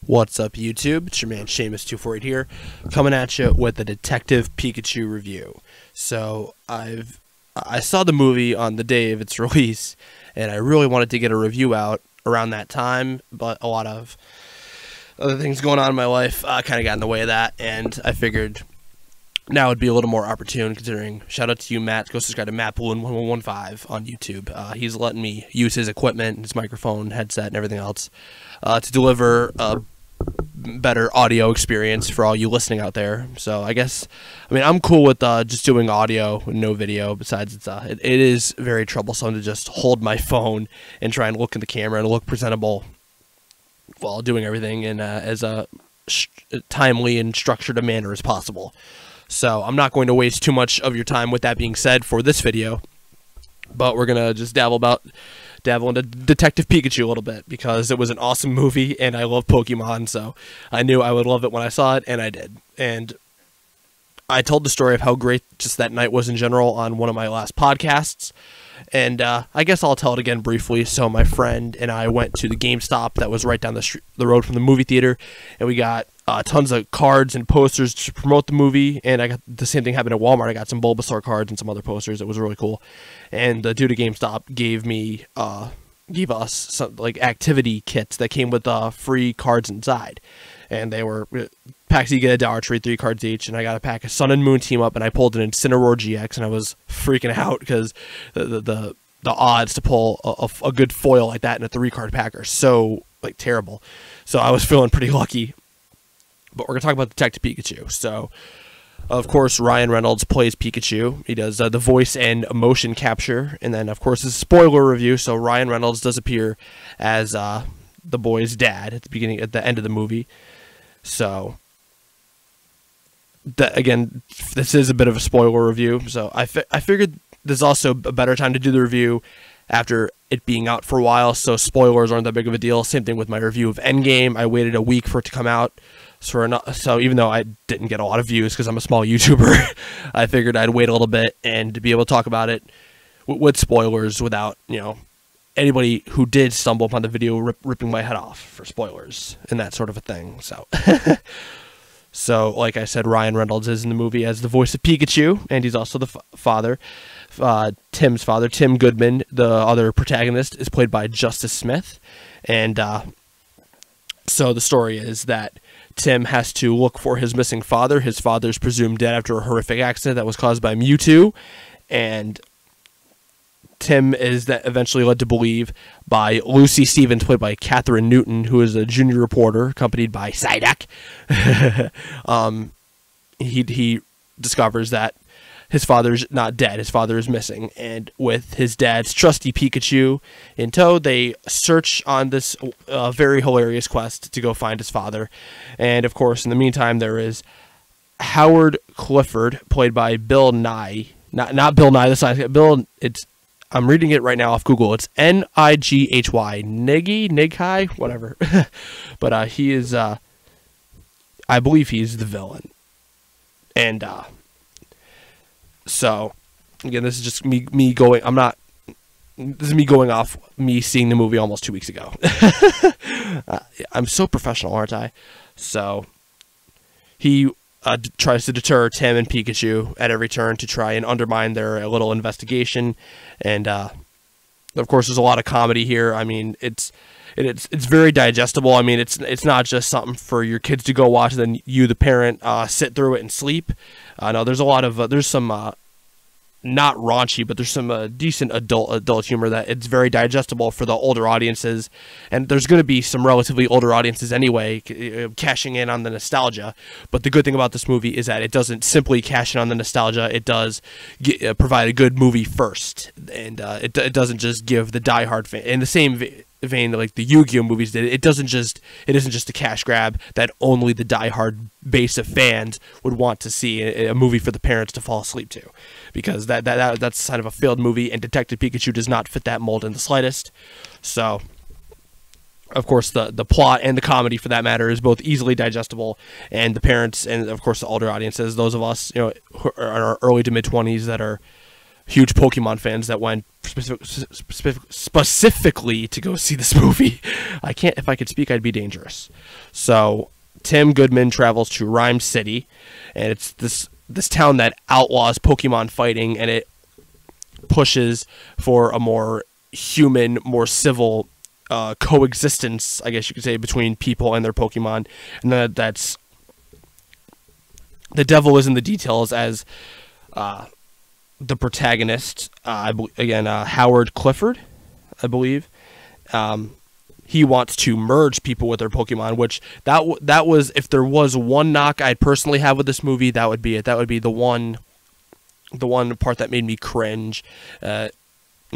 What's up, YouTube? It's your man Seamus248 here, coming at you with a Detective Pikachu review. So I saw the movie on the day of its release, and I really wanted to get a review out around that time, but a lot of other things going on in my life kind of got in the way of that, and I figured now would be a little more opportune, considering, shout out to you, Matt. Go subscribe to MattBalloon1115 on YouTube. He's letting me use his equipment, his microphone, headset, and everything else to deliver a better audio experience for all you listening out there. So I mean, I'm cool with just doing audio and no video. Besides, it is very troublesome to just hold my phone and try and look in the camera and look presentable while doing everything in as a timely and structured a manner as possible. So I'm not going to waste too much of your time with that being said for this video, but we're gonna just dabble into Detective Pikachu a little bit, because it was an awesome movie and I love Pokemon, so I knew I would love it when I saw it, and I did. And I told the story of how great just that night was in general on one of my last podcasts, and I guess I'll tell it again briefly. So my friend and I went to the GameStop that was right down the road from the movie theater, and we got tons of cards and posters to promote the movie, and I got the same thing happened at Walmart. I got some Bulbasaur cards and some other posters. It was really cool. And the dude at GameStop gave us some like activity kits that came with free cards inside, and they were packs you get at Dollar Tree, 3 cards each. And I got a pack of Sun and Moon Team Up, and I pulled an Incineroar GX, and I was freaking out because the odds to pull a good foil like that in a 3-card pack are so like terrible. So I was feeling pretty lucky. But we're going to talk about Detective Pikachu. So, of course, Ryan Reynolds plays Pikachu. He does the voice and motion capture. And then, of course, this is a spoiler review. So Ryan Reynolds does appear as the boy's dad at the end of the movie. So, again, this is a bit of a spoiler review. So I figured this is also a better time to do the review after it being out for a while, so spoilers aren't that big of a deal. Same thing with my review of Endgame. I waited a week for it to come out. So even though I didn't get a lot of views because I'm a small YouTuber, I figured I'd wait a little bit and to be able to talk about it with spoilers without, anybody who did stumble upon the video ripping my head off for spoilers and that sort of a thing. So, so like I said, Ryan Reynolds is in the movie as the voice of Pikachu, and he's also the father. Tim's father, Tim Goodman, the other protagonist, is played by Justice Smith. And so the story is that Tim has to look for his missing father. His father's presumed dead after a horrific accident that was caused by Mewtwo. And Tim is eventually led to believe by Lucy Stevens, played by Catherine Newton, who is a junior reporter accompanied by Psyduck. He discovers that his father's not dead. His father is missing. And with his dad's trusty Pikachu in tow, they search on this very hilarious quest to go find his father. And, of course, in the meantime, there is Howard Clifford, played by Bill Nye. Not Bill Nye, the science guy. Bill, I'm reading it right now off Google. It's Nighy. Nighy, whatever. But he is, I believe he's the villain. And, so, again, this is just me going, this is me going off me seeing the movie almost 2 weeks ago. I'm so professional, aren't I? So, he tries to deter Tim and Pikachu at every turn to try and undermine their little investigation. And, of course, there's a lot of comedy here. I mean, it's very digestible. I mean, it's not just something for your kids to go watch and then you, the parent, sit through it and sleep. No, there's a lot of there's some not raunchy, but there's some decent adult humor that it's very digestible for the older audiences, and there's going to be some relatively older audiences anyway cashing in on the nostalgia. But the good thing about this movie is that it doesn't simply cash in on the nostalgia. It does provide a good movie first, and it doesn't just give the diehard fan in the same vein like the Yu-Gi-Oh movies did. It isn't just a cash grab that only the diehard base of fans would want to see a movie for the parents to fall asleep to, because that's a sign of a failed movie, and Detective Pikachu does not fit that mold in the slightest. So, of course, the plot and the comedy, for that matter, is both easily digestible, and the parents and, of course, the older audiences, those of us, who are in our early to mid-20s that are huge Pokemon fans that went specifically to go see this movie. If I could speak, I'd be dangerous. So Tim Goodman travels to Rhyme City, and it's this town that outlaws Pokemon fighting, and it pushes for a more human, more civil coexistence, I guess you could say, between people and their Pokemon. And that's the devil is in the details, as the protagonist, Howard Clifford, I believe, he wants to merge people with their Pokemon, which that was, if there was one knock I'd personally have with this movie, that would be it. That would be the one part that made me cringe.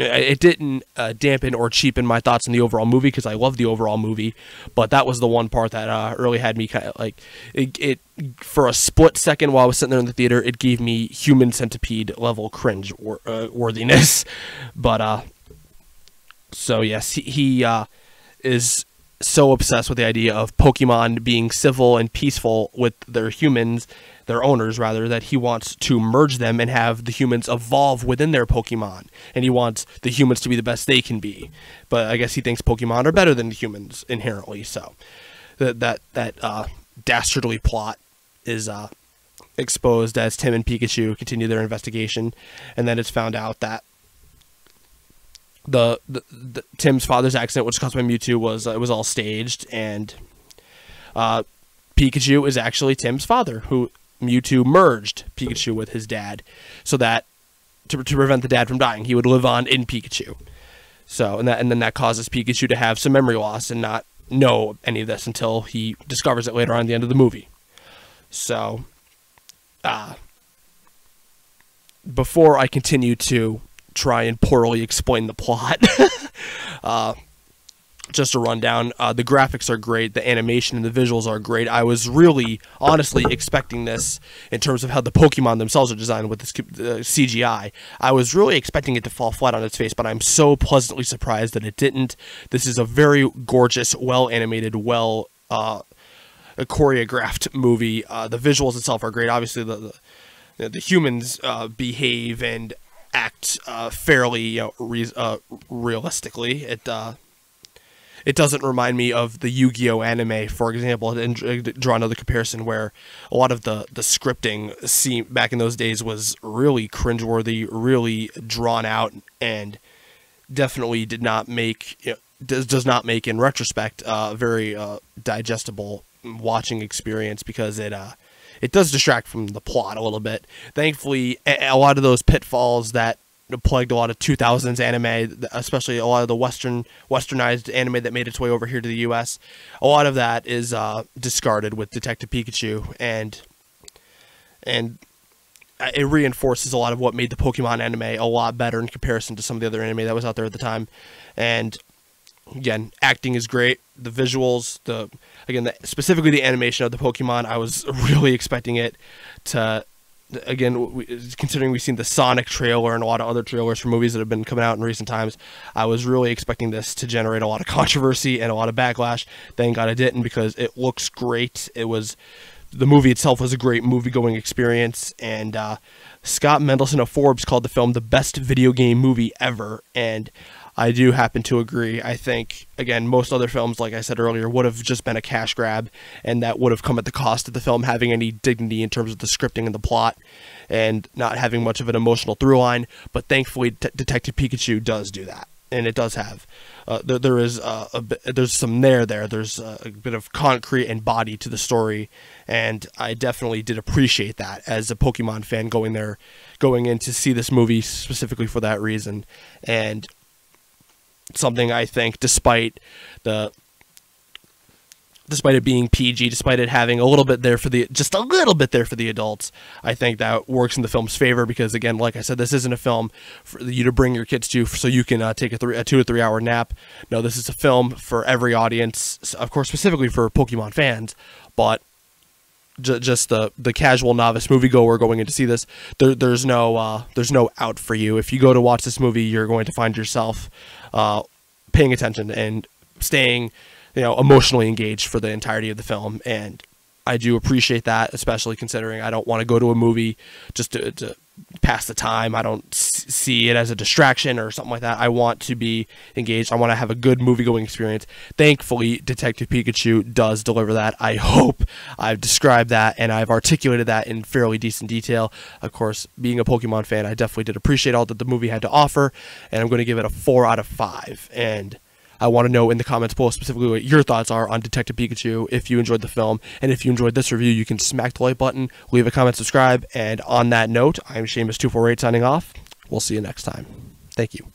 It didn't dampen or cheapen my thoughts on the overall movie, because I love the overall movie, but that was the one part that really had me kind of like it for a split second while I was sitting there in the theater. It gave me Human Centipede level cringe worthiness. But so yes, he is so obsessed with the idea of Pokemon being civil and peaceful with their humans, their owners rather, that he wants to merge them and have the humans evolve within their Pokemon, and he wants the humans to be the best they can be. But I guess he thinks Pokemon are better than the humans inherently. So that dastardly plot is exposed as Tim and Pikachu continue their investigation, and then it's found out that the Tim's father's accident, which caused by Mewtwo, was all staged, and Pikachu is actually Tim's father, who Mewtwo merged Pikachu with his dad, so that to prevent the dad from dying, he would live on in Pikachu. So and then that causes Pikachu to have some memory loss and not know any of this until he discovers it later on at the end of the movie. So before I continue to try and poorly explain the plot, just a rundown. The graphics are great, the animation and the visuals are great. I was really honestly expecting this in terms of how the Pokemon themselves are designed with this CGI. I was really expecting it to fall flat on its face, but I'm so pleasantly surprised that it didn't. This is a very gorgeous, well animated, well choreographed movie. The visuals itself are great. Obviously the humans behave and act fairly realistically. It doesn't remind me of the Yu-Gi-Oh anime, for example, and draw another comparison where a lot of the scripting back in those days was really cringeworthy, really drawn out, and definitely does not make in retrospect a very digestible watching experience, because it does distract from the plot a little bit. Thankfully, a lot of those pitfalls that plagued a lot of 2000s anime, especially a lot of the westernized anime that made its way over here to the US, a lot of that is discarded with Detective Pikachu, and it reinforces a lot of what made the Pokemon anime a lot better in comparison to some of the other anime that was out there at the time. And again, acting is great. The visuals, specifically the animation of the Pokemon, I was really expecting it to. Again, considering we've seen the Sonic trailer and a lot of other trailers for movies that have been coming out in recent times, I was really expecting this to generate a lot of controversy and a lot of backlash. Thank God it didn't, because it looks great. The movie itself was a great movie-going experience, and Scott Mendelson of Forbes called the film the best video game movie ever, and I do happen to agree. I think, again, most other films, like I said earlier, would have just been a cash grab, and that would have come at the cost of the film having any dignity in terms of the scripting and the plot, and not having much of an emotional through line. But thankfully, Detective Pikachu does do that, and it does have. There's some there. There's a bit of concrete and body to the story, and I definitely did appreciate that as a Pokemon fan going in to see this movie specifically for that reason. And something I think, despite it being PG, despite it having a little bit there for the adults, I think that works in the film's favor, because again, like I said, this isn't a film for you to bring your kids to so you can take a 2 to 3 hour nap. No, this is a film for every audience, of course, specifically for Pokemon fans, but just the casual novice moviegoer going in to see this, there's no out for you. If you go to watch this movie, you're going to find yourself paying attention and staying emotionally engaged for the entirety of the film. And I do appreciate that, especially considering I don't want to go to a movie just to pass the time. I don't see it as a distraction or something like that. I want to be engaged. I want to have a good movie-going experience. Thankfully, Detective Pikachu does deliver that. I hope I've described that and I've articulated that in fairly decent detail. Of course, being a Pokemon fan, I definitely did appreciate all that the movie had to offer, and I'm going to give it a 4 out of 5. And I want to know in the comments below specifically what your thoughts are on Detective Pikachu, if you enjoyed the film. And if you enjoyed this review, you can smack the like button, leave a comment, subscribe. And on that note, I'm Seamus248 signing off. We'll see you next time. Thank you.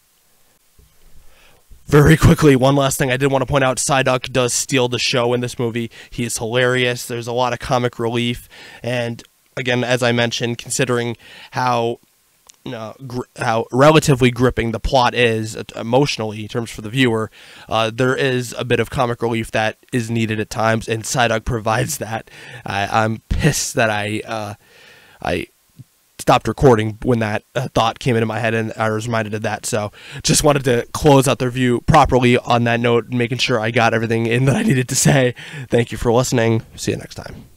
Very quickly, one last thing I did want to point out, Psyduck does steal the show in this movie. He is hilarious. There's a lot of comic relief. And again, as I mentioned, considering how relatively gripping the plot is emotionally in terms for the viewer, there is a bit of comic relief that is needed at times, and Psyduck provides that. I'm pissed that I stopped recording when that thought came into my head, and I was reminded of that. So just wanted to close out the review properly on that note, making sure I got everything in that I needed to say. Thank you for listening. See you next time.